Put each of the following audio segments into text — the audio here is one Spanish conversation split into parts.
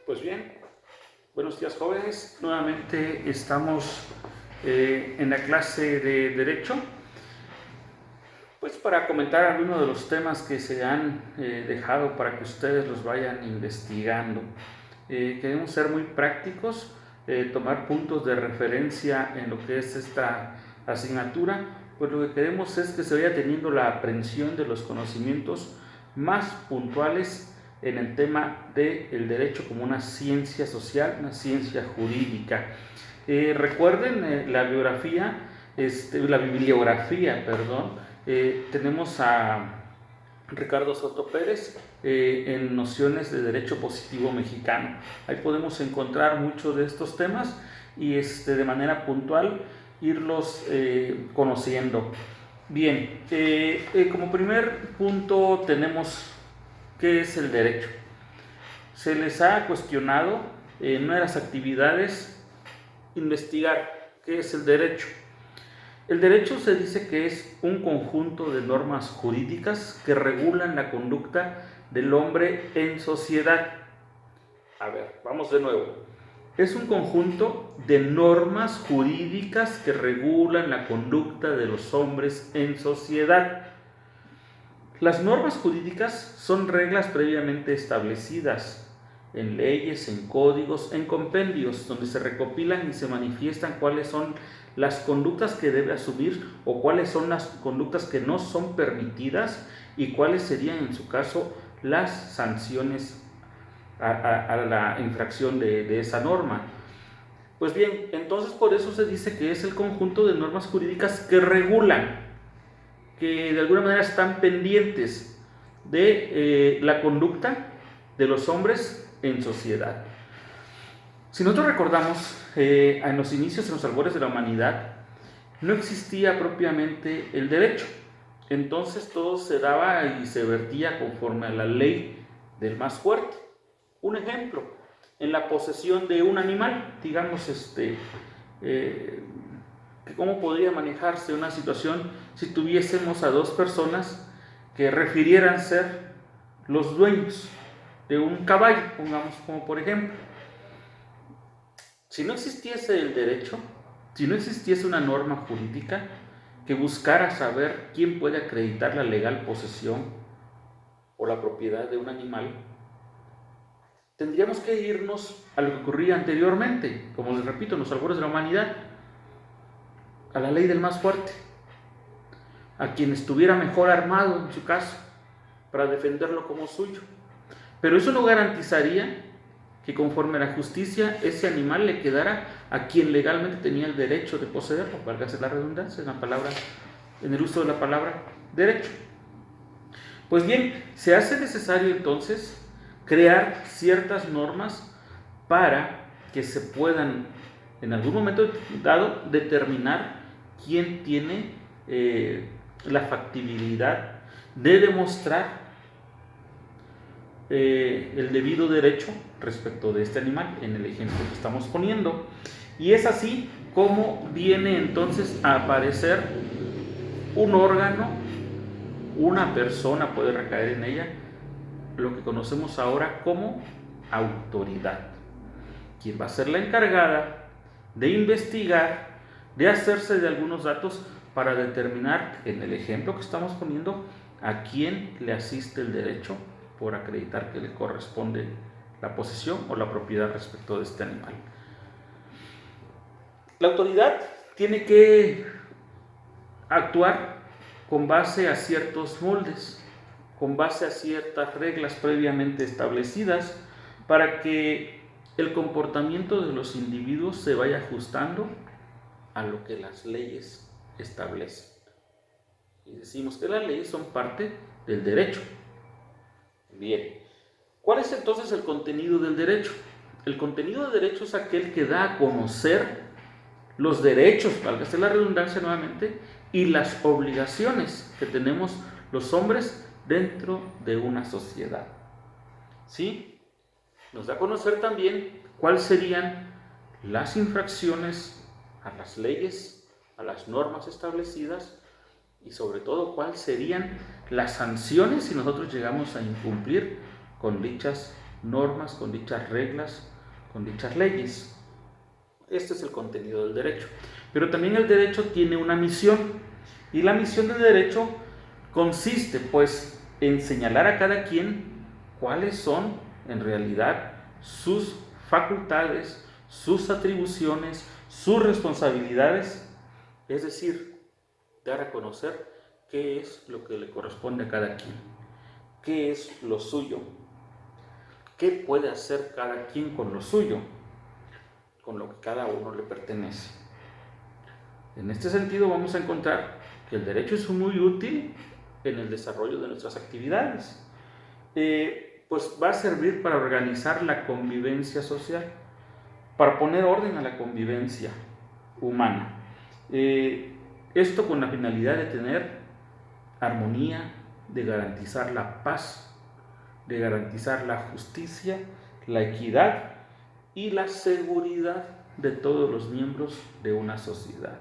Pues bien, buenos días jóvenes. Nuevamente estamos en la clase de Derecho, pues para comentar algunos de los temas que se han dejado para que ustedes los vayan investigando. Queremos ser muy prácticos, tomar puntos de referencia en lo que es esta asignatura, pues lo que queremos es que se vaya teniendo la aprehensión de los conocimientos más puntuales en el tema del derecho como una ciencia social, una ciencia jurídica. Recuerden la bibliografía, tenemos a Ricardo Soto Pérez en Nociones de Derecho Positivo Mexicano. Ahí podemos encontrar muchos de estos temas y de manera puntual irlos conociendo. Bien, como primer punto tenemos ¿qué es el derecho? Se les ha cuestionado en una de las actividades investigar qué es el derecho. El derecho se dice que es un conjunto de normas jurídicas que regulan la conducta del hombre en sociedad. A ver, vamos de nuevo. Es un conjunto de normas jurídicas que regulan la conducta de los hombres en sociedad. Las normas jurídicas son reglas previamente establecidas en leyes, en códigos, en compendios, donde se recopilan y se manifiestan cuáles son las conductas que debe asumir o cuáles son las conductas que no son permitidas y cuáles serían en su caso las sanciones a la infracción de esa norma. Pues bien, entonces por eso se dice que es el conjunto de normas jurídicas que regulan, que de alguna manera están pendientes de la conducta de los hombres en sociedad. Si nosotros recordamos, en los inicios, en los albores de la humanidad, no existía propiamente el derecho. Entonces todo se daba y se vertía conforme a la ley del más fuerte. Un ejemplo, en la posesión de un animal, digamos, ¿cómo podría manejarse una situación si tuviésemos a dos personas que refirieran ser los dueños de un caballo, pongamos como por ejemplo? Si no existiese el derecho, si no existiese una norma jurídica que buscara saber quién puede acreditar la legal posesión o la propiedad de un animal, tendríamos que irnos a lo que ocurría anteriormente, como les repito, en los albores de la humanidad, a la ley del más fuerte, a quien estuviera mejor armado en su caso, para defenderlo como suyo. Pero eso no garantizaría que conforme a la justicia ese animal le quedara a quien legalmente tenía el derecho de poseerlo, válgase la redundancia en el uso de la palabra derecho. Pues bien, se hace necesario entonces crear ciertas normas para que se puedan en algún momento dado determinar quién tiene la factibilidad de demostrar el debido derecho respecto de este animal, en el ejemplo que estamos poniendo. Y es así como viene entonces a aparecer un órgano, una persona puede recaer en ella, lo que conocemos ahora como autoridad, quien va a ser la encargada de investigar, de hacerse de algunos datos para determinar, en el ejemplo que estamos poniendo, a quién le asiste el derecho por acreditar que le corresponde la posesión o la propiedad respecto de este animal. La autoridad tiene que actuar con base a ciertos moldes, con base a ciertas reglas previamente establecidas para que el comportamiento de los individuos se vaya ajustando a lo que las leyes establecen. Y decimos que las leyes son parte del derecho. Bien, ¿cuál es entonces el contenido del derecho? El contenido del derecho es aquel que da a conocer los derechos, válgase la redundancia nuevamente, y las obligaciones que tenemos los hombres dentro de una sociedad. ¿Sí? Nos da a conocer también cuáles serían las infracciones a las leyes, a las normas establecidas y sobre todo cuáles serían las sanciones si nosotros llegamos a incumplir con dichas normas, con dichas reglas, con dichas leyes. Este es el contenido del derecho. Pero también el derecho tiene una misión, y la misión del derecho consiste pues en señalar a cada quien cuáles son en realidad sus facultades, sus atribuciones, sus responsabilidades, es decir, dar a conocer qué es lo que le corresponde a cada quien, qué es lo suyo, qué puede hacer cada quien con lo suyo, con lo que cada uno le pertenece. En este sentido vamos a encontrar que el derecho es muy útil en el desarrollo de nuestras actividades. Pues va a servir para organizar la convivencia social, para poner orden a la convivencia humana. Esto con la finalidad de tener armonía, de garantizar la paz, de garantizar la justicia, la equidad y la seguridad de todos los miembros de una sociedad.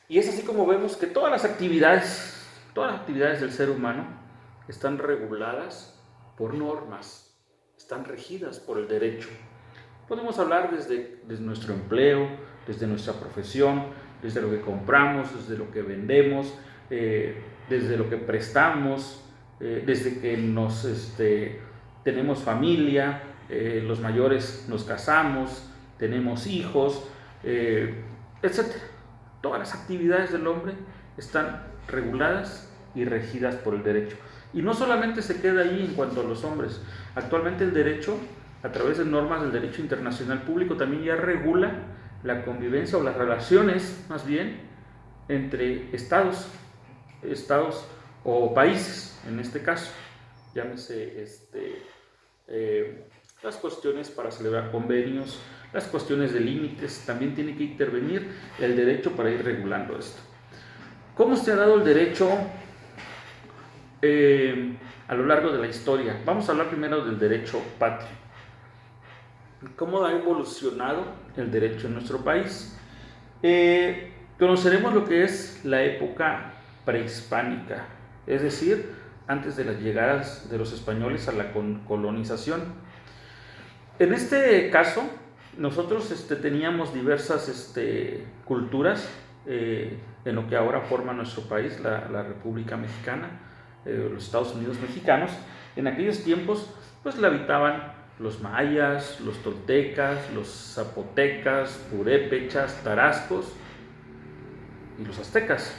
Y es así como vemos que todas las actividades del ser humano están reguladas por normas, están regidas por el derecho. Podemos hablar desde nuestro empleo, desde nuestra profesión, desde lo que compramos, desde lo que vendemos, desde lo que prestamos, desde que tenemos familia, los mayores nos casamos, tenemos hijos, etc. Todas las actividades del hombre están reguladas y regidas por el derecho. Y no solamente se queda ahí en cuanto a los hombres. Actualmente el derecho, a través de normas del derecho internacional público, también ya regula la convivencia o las relaciones, más bien, entre estados o países, en este caso. Llámese las cuestiones para celebrar convenios, las cuestiones de límites, también tiene que intervenir el derecho para ir regulando esto. ¿Cómo se ha dado el derecho a lo largo de la historia? Vamos a hablar primero del derecho patrio. ¿Cómo ha evolucionado el derecho en nuestro país? Conoceremos lo que es la época prehispánica, es decir, antes de las llegadas de los españoles a la colonización. En este caso, nosotros teníamos diversas culturas en lo que ahora forma nuestro país, la República Mexicana, los Estados Unidos mexicanos. En aquellos tiempos, pues la habitaban los mayas, los toltecas, los zapotecas, purépechas, tarascos y los aztecas.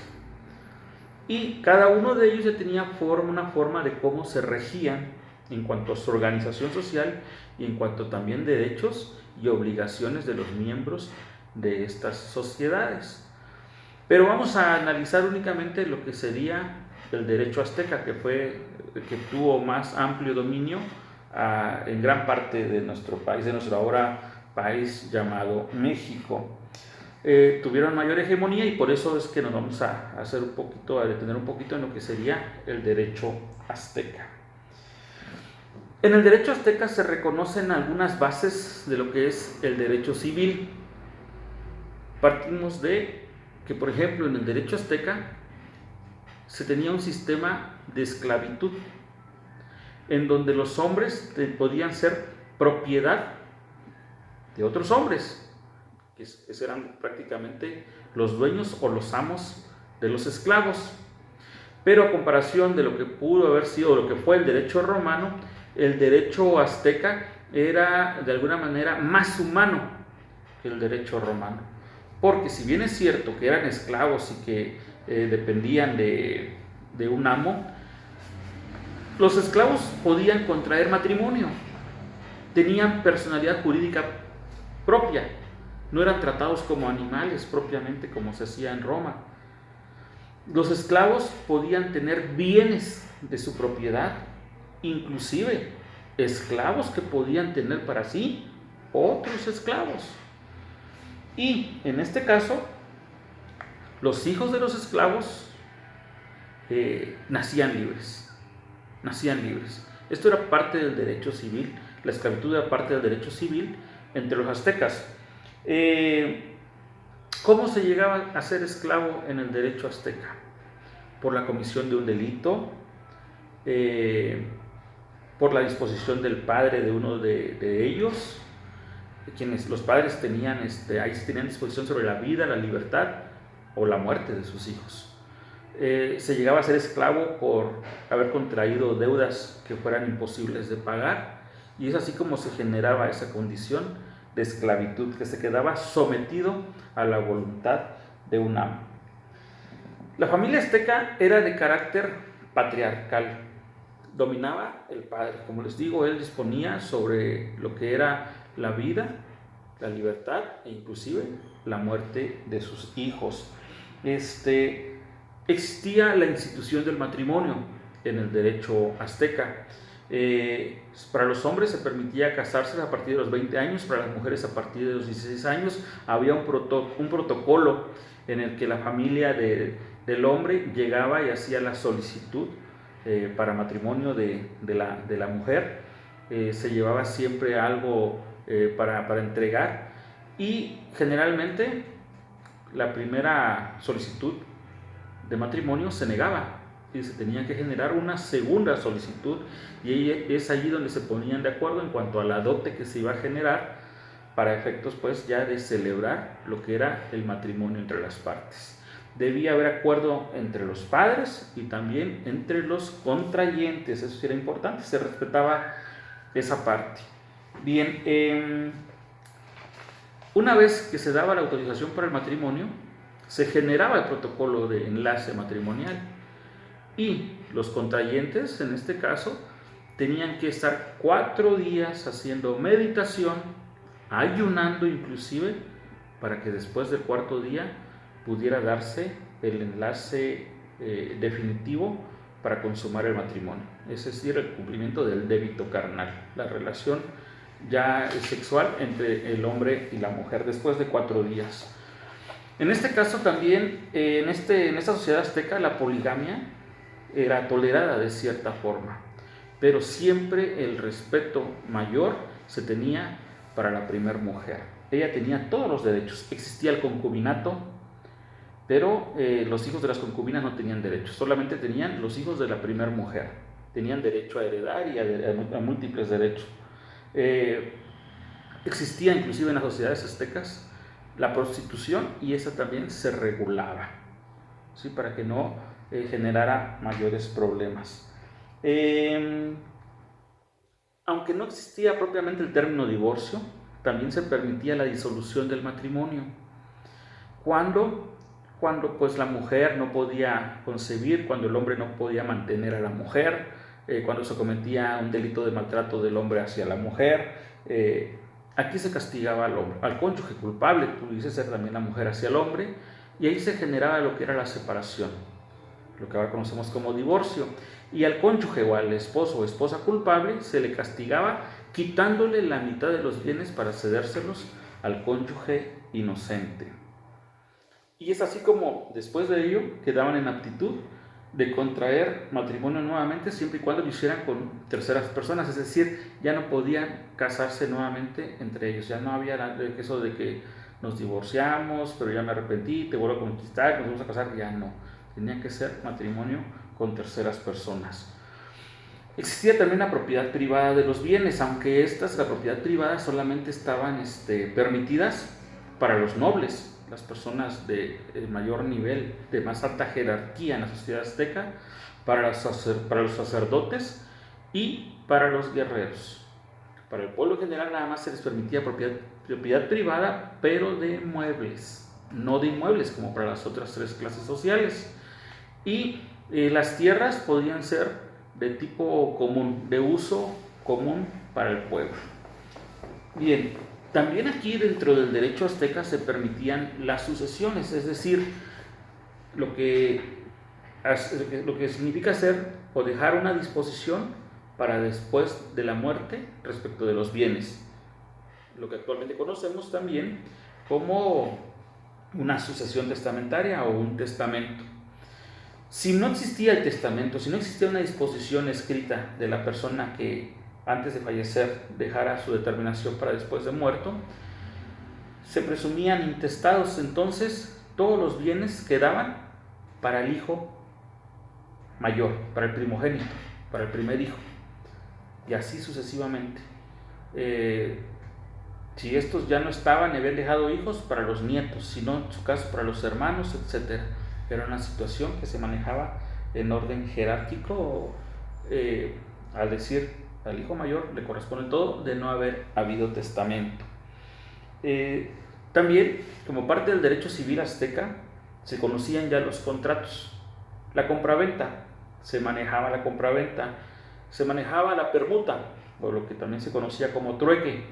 Y cada uno de ellos ya tenía una forma de cómo se regían en cuanto a su organización social y en cuanto también derechos y obligaciones de los miembros de estas sociedades. Pero vamos a analizar únicamente lo que sería el derecho azteca, que tuvo más amplio dominio en gran parte de nuestro país, de nuestro ahora país llamado México. Tuvieron mayor hegemonía y por eso es que nos vamos a detener un poquito en lo que sería el derecho azteca. En el derecho azteca se reconocen algunas bases de lo que es el derecho civil. Partimos de que, por ejemplo, en el derecho azteca se tenía un sistema de esclavitud en donde los hombres podían ser propiedad de otros hombres, que eran prácticamente los dueños o los amos de los esclavos. Pero a comparación de lo que pudo haber sido, lo que fue el derecho romano, el derecho azteca era de alguna manera más humano que el derecho romano. Porque si bien es cierto que eran esclavos y que dependían de un amo, los esclavos podían contraer matrimonio, tenían personalidad jurídica propia, no eran tratados como animales propiamente como se hacía en Roma. Los esclavos podían tener bienes de su propiedad, inclusive esclavos que podían tener para sí otros esclavos. Y en este caso, los hijos de los esclavos nacían libres. Esto era parte del derecho civil, la esclavitud era parte del derecho civil entre los aztecas. ¿Cómo se llegaba a ser esclavo en el derecho azteca? Por la comisión de un delito, por la disposición del padre de uno de ellos, quienes los padres tenían, ahí tenían disposición sobre la vida, la libertad o la muerte de sus hijos. Se llegaba a ser esclavo por haber contraído deudas que fueran imposibles de pagar, y es así como se generaba esa condición de esclavitud, que se quedaba sometido a la voluntad de un amo. La familia azteca era de carácter patriarcal. Dominaba el padre, como les digo, él disponía sobre lo que era la vida, la libertad e inclusive la muerte de sus hijos. Existía la institución del matrimonio en el derecho azteca. Para los hombres se permitía casarse a partir de los 20 años, para las mujeres a partir de los 16 años. Había un protocolo en el que la familia del hombre llegaba y hacía la solicitud para matrimonio de la mujer. Se llevaba siempre algo para entregar, y generalmente la primera solicitud de matrimonio se negaba y se tenía que generar una segunda solicitud, y es allí donde se ponían de acuerdo en cuanto a la dote que se iba a generar para efectos pues ya de celebrar lo que era el matrimonio entre las partes. Debía haber acuerdo entre los padres y también entre los contrayentes, eso sí era importante, se respetaba esa parte. Bien, una vez que se daba la autorización para el matrimonio, se generaba el protocolo de enlace matrimonial, y los contrayentes, en este caso, tenían que estar 4 días haciendo meditación, ayunando inclusive, para que después del 4.º día pudiera darse el enlace definitivo para consumar el matrimonio, es decir, el cumplimiento del débito carnal, la relación ya sexual entre el hombre y la mujer después de 4 días. En este caso también, en esta sociedad azteca, la poligamia era tolerada de cierta forma, pero siempre el respeto mayor se tenía para la primer mujer. Ella tenía todos los derechos. Existía el concubinato, pero los hijos de las concubinas no tenían derechos, solamente tenían los hijos de la primer mujer. Tenían derecho a heredar y a múltiples derechos. Existía inclusive en las sociedades aztecas la prostitución, y esa también se regulaba, ¿sí? Para que no generara mayores problemas. Aunque no existía propiamente el término divorcio, también se permitía la disolución del matrimonio. Cuando pues la mujer no podía concebir, cuando el hombre no podía mantener a la mujer, cuando se cometía un delito de maltrato del hombre hacia la mujer, aquí se castigaba al hombre, al cónyuge culpable, pudiese ser también la mujer hacia el hombre, y ahí se generaba lo que era la separación, lo que ahora conocemos como divorcio. Y al cónyuge o al esposo o esposa culpable se le castigaba quitándole la mitad de los bienes para cedérselos al cónyuge inocente. Y es así como después de ello quedaban en aptitud de contraer matrimonio nuevamente, siempre y cuando lo hicieran con terceras personas, es decir, ya no podían casarse nuevamente entre ellos, ya no había eso de que nos divorciamos, pero ya me arrepentí, te vuelvo a conquistar, nos vamos a casar, ya no, tenía que ser matrimonio con terceras personas. Existía también la propiedad privada de los bienes, aunque la propiedad privada solamente estaban permitidas para los nobles, las personas de mayor nivel, de más alta jerarquía en la sociedad azteca, para los sacerdotes y para los guerreros. Para el pueblo en general nada más se les permitía propiedad privada, pero de muebles, no de inmuebles como para las otras 3 clases sociales. Y las tierras podían ser de tipo común, de uso común para el pueblo. Bien, también aquí dentro del derecho azteca se permitían las sucesiones, es decir, lo que significa hacer o dejar una disposición para después de la muerte respecto de los bienes, lo que actualmente conocemos también como una sucesión testamentaria o un testamento. Si no existía el testamento, si no existía una disposición escrita de la persona que antes de fallecer dejara su determinación para después de muerto, se presumían intestados. Entonces todos los bienes quedaban para el hijo mayor, para el primogénito, para el primer hijo. y así sucesivamente. Si estos ya no estaban y habían dejado hijos, para los nietos, si no, en su caso, para los hermanos, etc. Era una situación que se manejaba en orden jerárquico, al decir al hijo mayor le corresponde todo de no haber habido testamento. También, como parte del derecho civil azteca, se conocían ya los contratos. La compraventa, se manejaba la compraventa, se manejaba la permuta, o lo que también se conocía como trueque,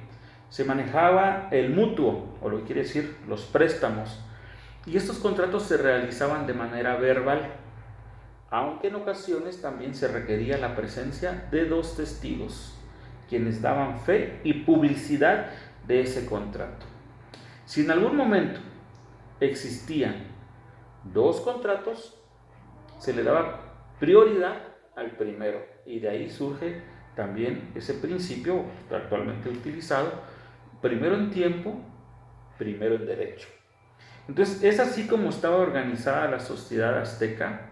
se manejaba el mutuo, o lo que quiere decir los préstamos, y estos contratos se realizaban de manera verbal, aunque en ocasiones también se requería la presencia de 2 testigos, quienes daban fe y publicidad de ese contrato. Si en algún momento existían 2 contratos, se le daba prioridad al primero, y de ahí surge también ese principio actualmente utilizado: primero en tiempo, primero en derecho. Entonces es así como estaba organizada la sociedad azteca.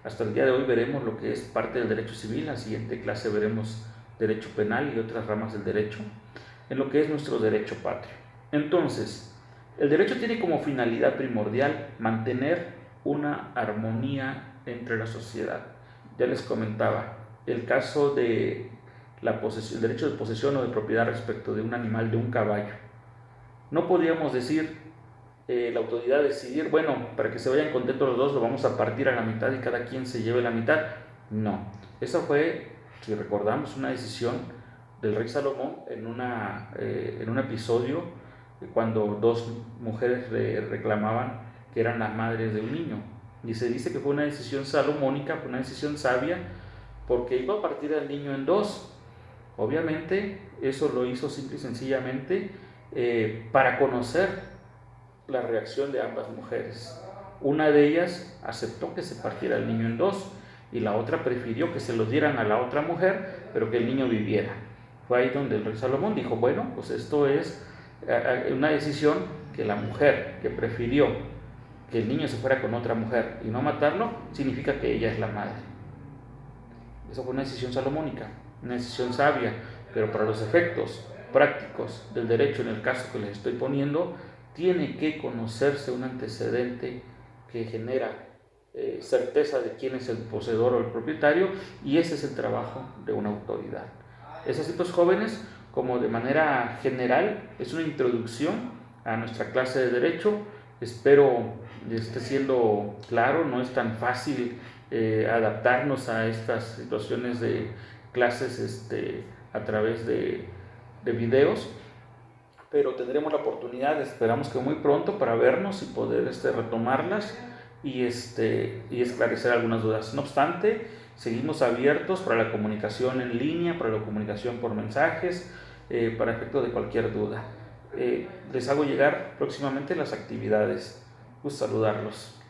Hasta el día de hoy veremos lo que es parte del derecho civil. La siguiente clase veremos derecho penal y otras ramas del derecho, en lo que es nuestro derecho patrio. Entonces, el derecho tiene como finalidad primordial mantener una armonía entre la sociedad. Ya les comentaba el caso de el derecho de posesión o de propiedad respecto de un animal, de un caballo. No podíamos decir, la autoridad decidir, bueno, para que se vayan contentos los dos, lo vamos a partir a la mitad y cada quien se lleve la mitad. No, esa fue, si recordamos, una decisión del rey Salomón en un episodio cuando 2 mujeres reclamaban que eran las madres de un niño. Y se dice que fue una decisión salomónica, fue una decisión sabia, porque iba a partir al niño en 2. Obviamente eso lo hizo simple y sencillamente para conocer la reacción de ambas mujeres. Una de ellas aceptó que se partiera el niño en 2 y la otra prefirió que se lo dieran a la otra mujer, pero que el niño viviera. Fue ahí donde el rey Salomón dijo, bueno, pues esto es una decisión que la mujer que prefirió que el niño se fuera con otra mujer y no matarlo, significa que ella es la madre. Esa fue una decisión salomónica, una decisión sabia, pero para los efectos prácticos del derecho, en el caso que les estoy poniendo, tiene que conocerse un antecedente que genera certeza de quién es el poseedor o el propietario, y ese es el trabajo de una autoridad. Es así, pues, jóvenes, como de manera general es una introducción a nuestra clase de derecho. Espero esté siendo claro. No es tan fácil adaptarnos a estas situaciones de clases a través de videos, pero tendremos la oportunidad, esperamos que muy pronto, para vernos y poder retomarlas y esclarecer algunas dudas. No obstante, seguimos abiertos para la comunicación en línea, para la comunicación por mensajes, para efecto de cualquier duda. Les hago llegar próximamente las actividades. Gusto saludarlos.